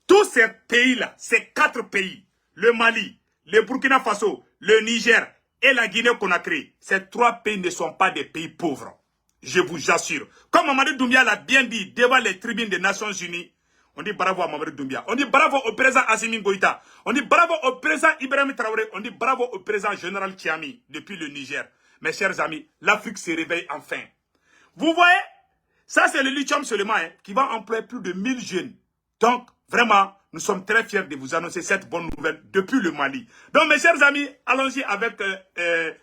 Tous ces pays-là, ces 4 pays, le Mali, le Burkina Faso, le Niger et la Guinée-Conakry, ces 3 pays ne sont pas des pays pauvres. Je vous assure. Comme Mamadou Doumbia l'a bien dit devant les tribunes des Nations Unies, On dit bravo à Mamadou Doumbia. On dit bravo au président Assimi Goïta. On dit bravo au président Ibrahim Traoré. On dit bravo au président général Tchiami depuis le Niger. Mes chers amis, l'Afrique se réveille enfin. Vous voyez, ça c'est le lithium seulement qui va employer plus de 1000 jeunes. Donc, vraiment, nous sommes très fiers de vous annoncer cette bonne nouvelle depuis le Mali. Donc, mes chers amis, allons-y avec,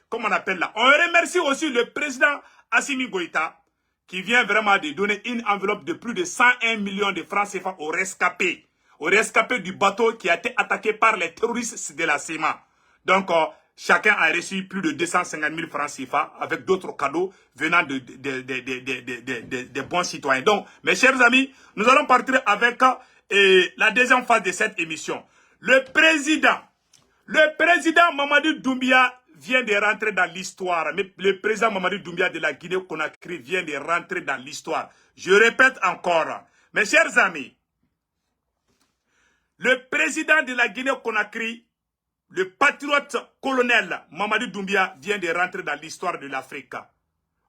comment on appelle là. On remercie aussi le président Assimi Goïta qui vient vraiment de donner une enveloppe de plus de 101 millions de francs CFA aux rescapés du bateau qui a été attaqué par les terroristes de la CEMA. Donc, chacun a reçu plus de 250 000 francs CFA avec d'autres cadeaux venant des bons citoyens. Donc, mes chers amis, nous allons partir avec la deuxième phase de cette émission. Le président Mamadou Doumbia vient de rentrer dans l'histoire. Mais le président Mamadou Doumbia de la Guinée-Conakry vient de rentrer dans l'histoire. Je répète encore, mes chers amis, le président de la Guinée-Conakry, le patriote colonel Mamadou Doumbia vient de rentrer dans l'histoire de l'Afrique.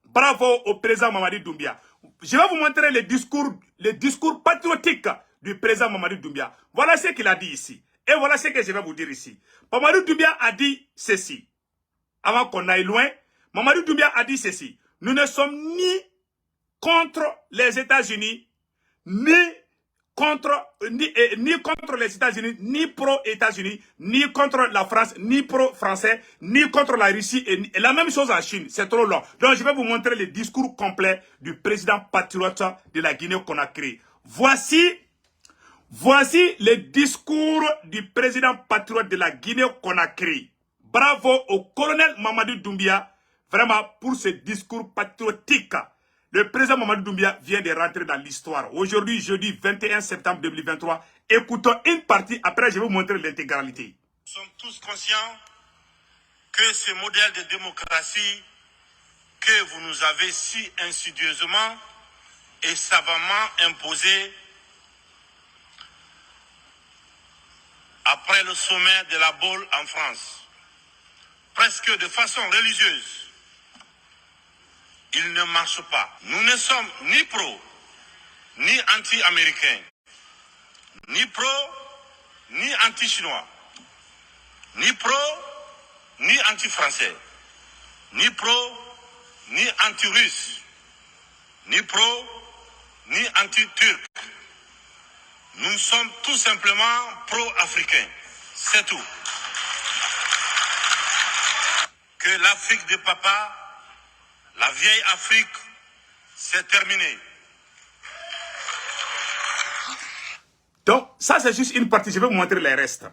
Bravo au président Mamadou Doumbia. Je vais vous montrer le discours patriotique du président Mamadou Doumbia. Voilà ce qu'il a dit ici. Et voilà ce que je vais vous dire ici. Mamadou Doumbia a dit ceci. Avant qu'on aille loin, Mamadou Doumbia a dit ceci. Nous ne sommes ni contre les États-Unis, ni contre les États-Unis, ni pro-États-Unis, ni contre la France, ni pro-français, ni contre la Russie, et la même chose en Chine. C'est trop long. Donc je vais vous montrer le discours complet du président patriote de la Guinée-Conakry. Voici le discours du président patriote de la Guinée-Conakry. Bravo au colonel Mamadou Doumbia, vraiment pour ce discours patriotique. Le président Mamadou Doumbia vient de rentrer dans l'histoire. Aujourd'hui, jeudi 21 septembre 2023, écoutons une partie, après je vais vous montrer l'intégralité. Nous sommes tous conscients que ce modèle de démocratie que vous nous avez si insidieusement et savamment imposé après le sommet de la Baule en France, presque de façon religieuse, il ne marche pas. Nous ne sommes ni pro, ni anti-américains, ni pro, ni anti-chinois, ni pro, ni anti-français, ni pro, ni anti-russe, ni pro, ni anti-turc. Nous sommes tout simplement pro-africains. C'est tout. Que l'Afrique de papa, la vieille Afrique, c'est terminé. Donc, ça c'est juste une partie, je vais vous montrer les restes.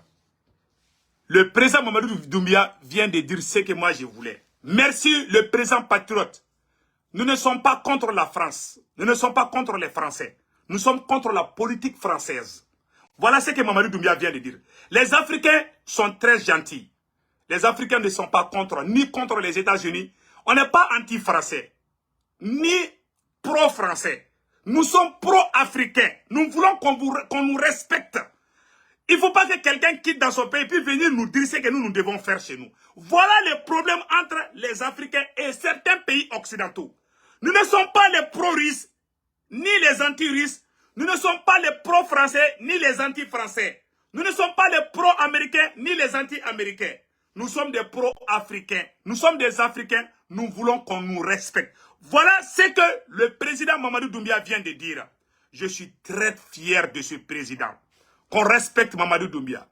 Le président Mamadou Doumbia vient de dire ce que moi je voulais. Merci le président patriote. Nous ne sommes pas contre la France. Nous ne sommes pas contre les Français. Nous sommes contre la politique française. Voilà ce que Mamadou Doumbia vient de dire. Les Africains sont très gentils. Les Africains ne sont pas ni contre les États-Unis. On n'est pas anti-français, ni pro-français. Nous sommes pro-africains. Nous voulons qu'on nous respecte. Il ne faut pas que quelqu'un quitte dans son pays et puis venir nous dire ce que nous devons faire chez nous. Voilà le problème entre les Africains et certains pays occidentaux. Nous ne sommes pas les pro-russes, ni les anti-russes. Nous ne sommes pas les pro-français, ni les anti-français. Nous ne sommes pas les pro-américains, ni les anti-américains. Nous sommes des pro-africains. Nous sommes des Africains. Nous voulons qu'on nous respecte. Voilà ce que le président Mamadou Doumbia vient de dire. Je suis très fier de ce président. Qu'on respecte Mamadou Doumbia.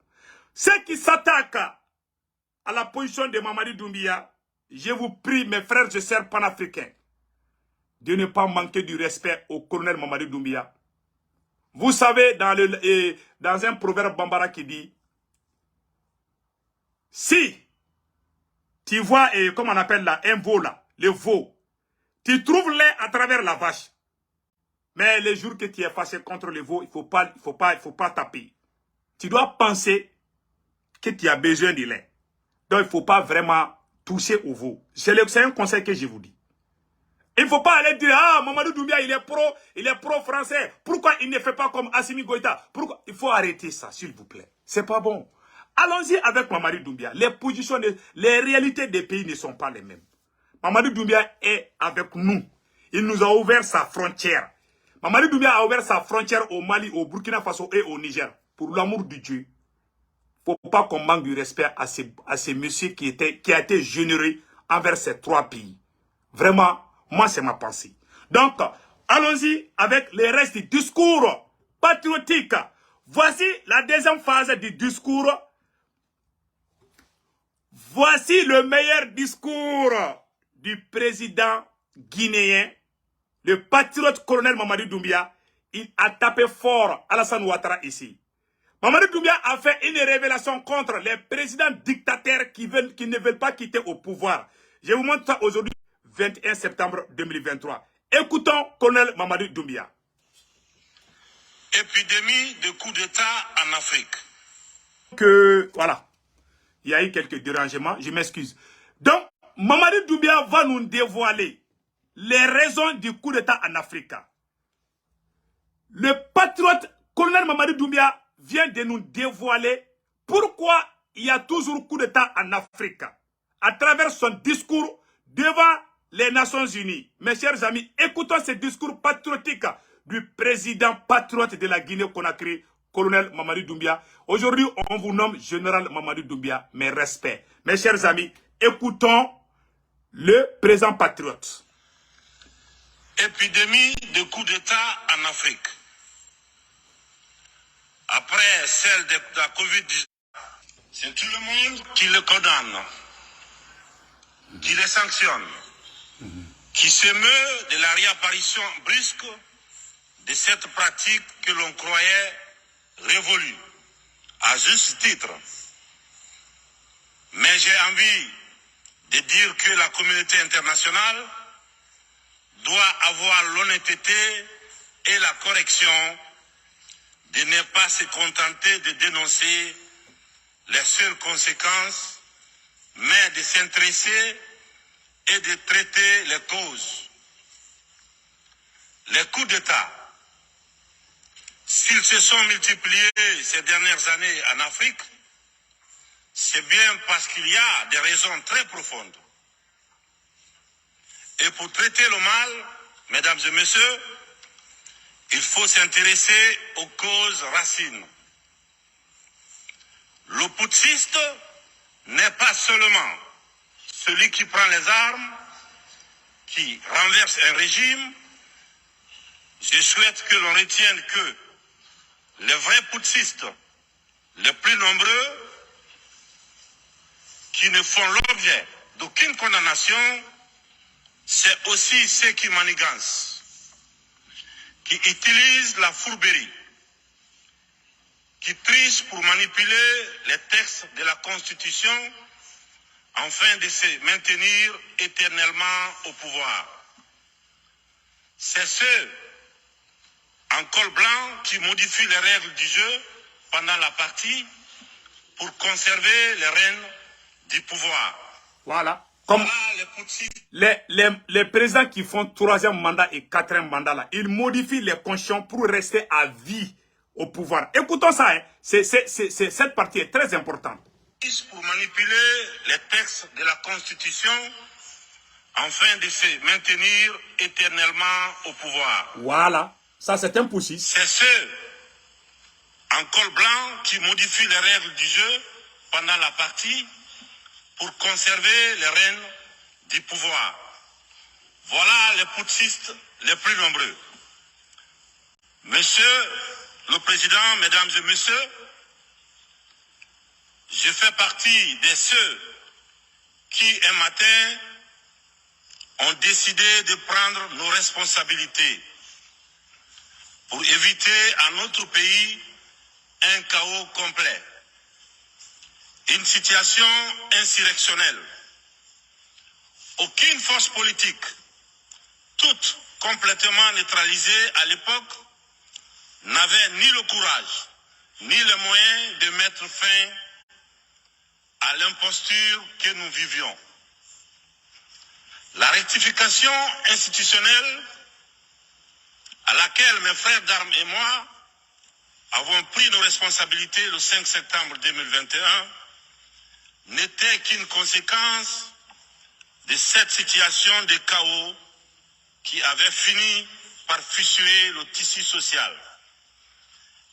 Ceux qui s'attaquent à la position de Mamadou Doumbia, je vous prie, mes frères et sœurs panafricains, de ne pas manquer du respect au colonel Mamadou Doumbia. Vous savez, dans un proverbe bambara qui dit, si tu vois, comme on appelle là, un veau là, le veau, tu trouves lait à travers la vache. Mais les jours que tu es fâché contre le veau, il faut pas taper. Tu dois penser que tu as besoin de lait. Donc il ne faut pas vraiment toucher au veau. C'est un conseil que je vous dis. Il ne faut pas aller dire, ah, Mamadou Doumbia, il est pro-français. Pourquoi il ne fait pas comme Assimi Goïta? Pourquoi? Il faut arrêter ça, s'il vous plaît. C'est pas bon. Allons-y avec Mamadou Doumbia. Les réalités des pays ne sont pas les mêmes. Mamadou Doumbia est avec nous. Il nous a ouvert sa frontière. Mamadi Doumbia a ouvert sa frontière au Mali, au Burkina Faso et au Niger. Pour l'amour de Dieu, il ne faut pas qu'on manque du respect à ces messieurs qui a été généreux envers ces 3 pays. Vraiment, moi, c'est ma pensée. Donc, allons-y avec le reste du discours patriotique. Voici la deuxième phase du discours. Voici le meilleur discours du président guinéen, le patriote colonel Mamadi Doumbia. Il a tapé fort Alassane Ouattara ici. Mamadi Doumbia a fait une révélation contre les présidents dictateurs qui ne veulent pas quitter au pouvoir. Je vous montre ça aujourd'hui, 21 septembre 2023. Écoutons colonel Mamadi Doumbia. Épidémie de coup d'État en Afrique. Voilà. Il y a eu quelques dérangements, je m'excuse. Donc, Mamadi Doumbia va nous dévoiler les raisons du coup d'État en Afrique. Le patriote colonel Mamadi Doumbia vient de nous dévoiler pourquoi il y a toujours coup d'État en Afrique. À travers son discours devant les Nations Unies. Mes chers amis, écoutons ce discours patriotique du président patriote de la Guinée-Conakry, colonel Mamadi Doumbia. Aujourd'hui, on vous nomme général Mamadi Doumbia. Mes respects. Mes chers amis, écoutons le président patriote. Épidémie de coup d'État en Afrique. Après celle de la Covid-19, c'est tout le monde qui le condamne, qui le sanctionne, qui s'émeut de la réapparition brusque de cette pratique que l'on croyait révolue, à juste titre. Mais j'ai envie de dire que la communauté internationale doit avoir l'honnêteté et la correction de ne pas se contenter de dénoncer les seules conséquences, mais de s'intéresser et de traiter les causes. Les coups d'État, s'ils se sont multipliés ces dernières années en Afrique, c'est bien parce qu'il y a des raisons très profondes. Et pour traiter le mal, mesdames et messieurs, il faut s'intéresser aux causes racines. Le putschiste n'est pas seulement celui qui prend les armes, qui renverse un régime. Je souhaite que l'on retienne que les vrais putschistes, les plus nombreux, qui ne font l'objet d'aucune condamnation, c'est aussi ceux qui manigancent, qui utilisent la fourberie, qui trichent pour manipuler les textes de la Constitution afin de se maintenir éternellement au pouvoir. C'est ceux en col blanc qui modifient les règles du jeu pendant la partie pour conserver les rênes du pouvoir. Voilà. Comme les présidents qui font 3e mandat et 4e mandat, là, ils modifient les constitutions pour rester à vie au pouvoir. Écoutons ça, hein. Cette partie est très importante. Pour manipuler les textes de la Constitution afin de se maintenir éternellement au pouvoir. Voilà. Ça, c'est un putschiste. C'est ceux en col blanc qui modifient les règles du jeu pendant la partie pour conserver les rênes du pouvoir. Voilà les putschistes les plus nombreux. Monsieur le Président, mesdames et messieurs, je fais partie de ceux qui, un matin, ont décidé de prendre nos responsabilités pour éviter à notre pays un chaos complet, une situation insurrectionnelle. Aucune force politique, toutes complètement neutralisées à l'époque, n'avait ni le courage, ni les moyens de mettre fin à l'imposture que nous vivions. La rectification institutionnelle à laquelle mes frères d'armes et moi avons pris nos responsabilités le 5 septembre 2021 n'était qu'une conséquence de cette situation de chaos qui avait fini par fissurer le tissu social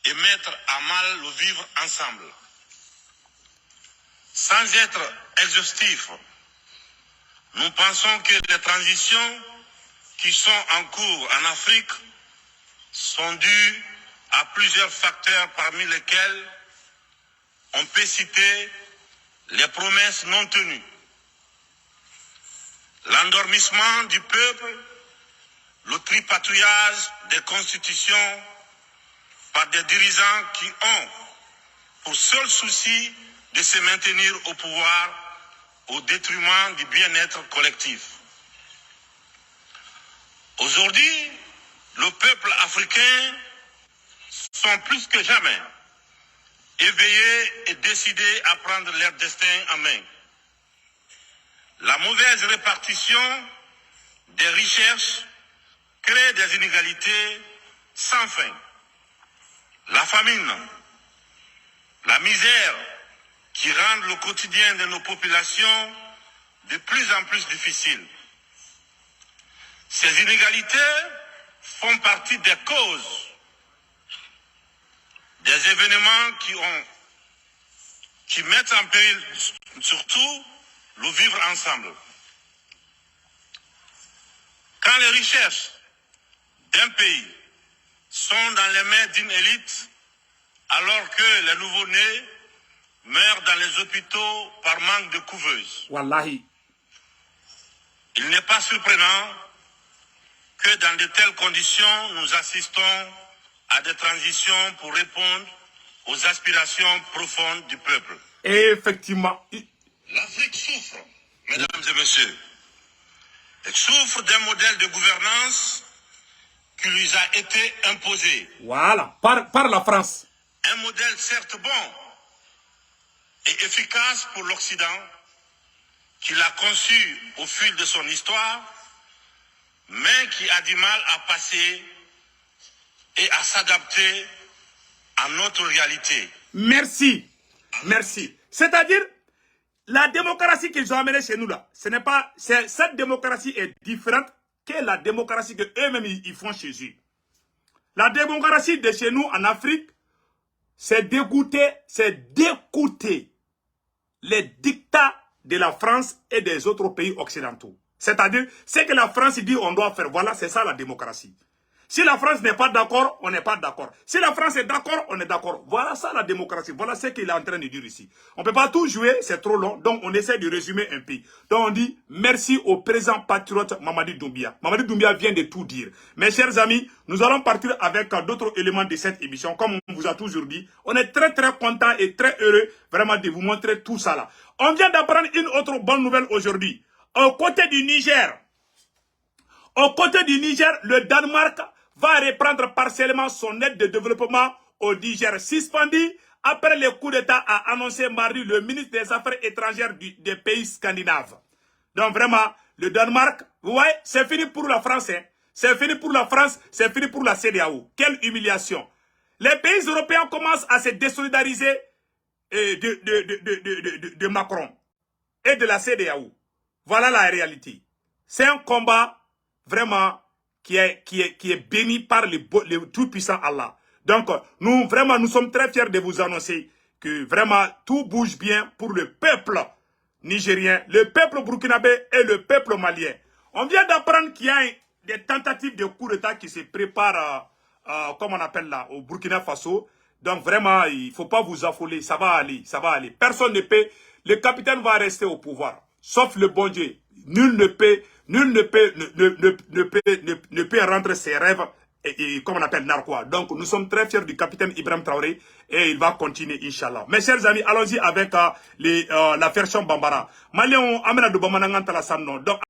et mettre à mal le vivre ensemble. Sans être exhaustif, nous pensons que les transitions qui sont en cours en Afrique sont dues à plusieurs facteurs parmi lesquels on peut citer les promesses non tenues, l'endormissement du peuple, le tripatouillage des constitutions par des dirigeants qui ont pour seul souci de se maintenir au pouvoir au détriment du bien-être collectif. Aujourd'hui, le peuple africain sont plus que jamais éveillés et décidés à prendre leur destin en main. La mauvaise répartition des richesses crée des inégalités sans fin. La famine, la misère qui rendent le quotidien de nos populations de plus en plus difficile. Ces inégalités font partie des causes des événements qui mettent en péril surtout le vivre ensemble. Quand les richesses d'un pays sont dans les mains d'une élite, alors que les nouveau-nés meurent dans les hôpitaux par manque de couveuses. Wallahi. Il n'est pas surprenant que dans de telles conditions, nous assistons à des transitions pour répondre aux aspirations profondes du peuple. Et effectivement. L'Afrique souffre, mesdames et messieurs. Elle souffre d'un modèle de gouvernance qui lui a été imposé. Voilà, par la France. Un modèle certes bon et efficace pour l'Occident, qu'il a conçu au fil de son histoire, mais qui a du mal à passer et à s'adapter à notre réalité. Merci. Merci. C'est-à-dire, la démocratie qu'ils ont amenée chez nous là, ce n'est pas, cette démocratie est différente que la démocratie que eux-mêmes ils font chez eux. La démocratie de chez nous en Afrique, c'est d'écouter les dictats de la France et des autres pays occidentaux. C'est-à-dire, ce que la France dit on doit faire, voilà, c'est ça la démocratie. Si la France n'est pas d'accord, on n'est pas d'accord. Si la France est d'accord, on est d'accord. Voilà ça la démocratie. Voilà ce qu'il est en train de dire ici. On ne peut pas tout jouer, c'est trop long. Donc on essaie de résumer un peu. Donc on dit merci au président patriote Mamadi Doumbia. Mamadi Doumbia vient de tout dire. Mes chers amis, nous allons partir avec d'autres éléments de cette émission. Comme on vous a toujours dit, on est très content et très heureux vraiment de vous montrer tout ça là. On vient d'apprendre une autre bonne nouvelle aujourd'hui. Au côté du Niger, le Danemark va reprendre partiellement son aide de développement au Niger, suspendu après le coup d'État, a annoncé mardi le ministre des Affaires étrangères des pays scandinaves. Donc vraiment, le Danemark, ouais, c'est fini pour la France. Hein. C'est fini pour la France, c'est fini pour la CEDEAO. Quelle humiliation. Les pays européens commencent à se désolidariser de Macron et de la CEDEAO. Voilà la réalité. C'est un combat vraiment qui est béni par le tout-puissant Allah. Donc, nous sommes très fiers de vous annoncer que vraiment tout bouge bien pour le peuple nigérien, le peuple burkinabé et le peuple malien. On vient d'apprendre qu'il y a des tentatives de coup d'État qui se préparent, comme on appelle là, au Burkina Faso. Donc vraiment, il ne faut pas vous affoler, ça va aller, ça va aller. Personne ne peut, le capitaine va rester au pouvoir, sauf le bon Dieu. Nul ne peut rendre ses rêves, comme on appelle narquois. Donc nous sommes très fiers du capitaine Ibrahim Traoré et il va continuer, Inch'Allah. Mes chers amis, allons-y avec la version Bambara. Malien amena do bamanangan talasanno. Donc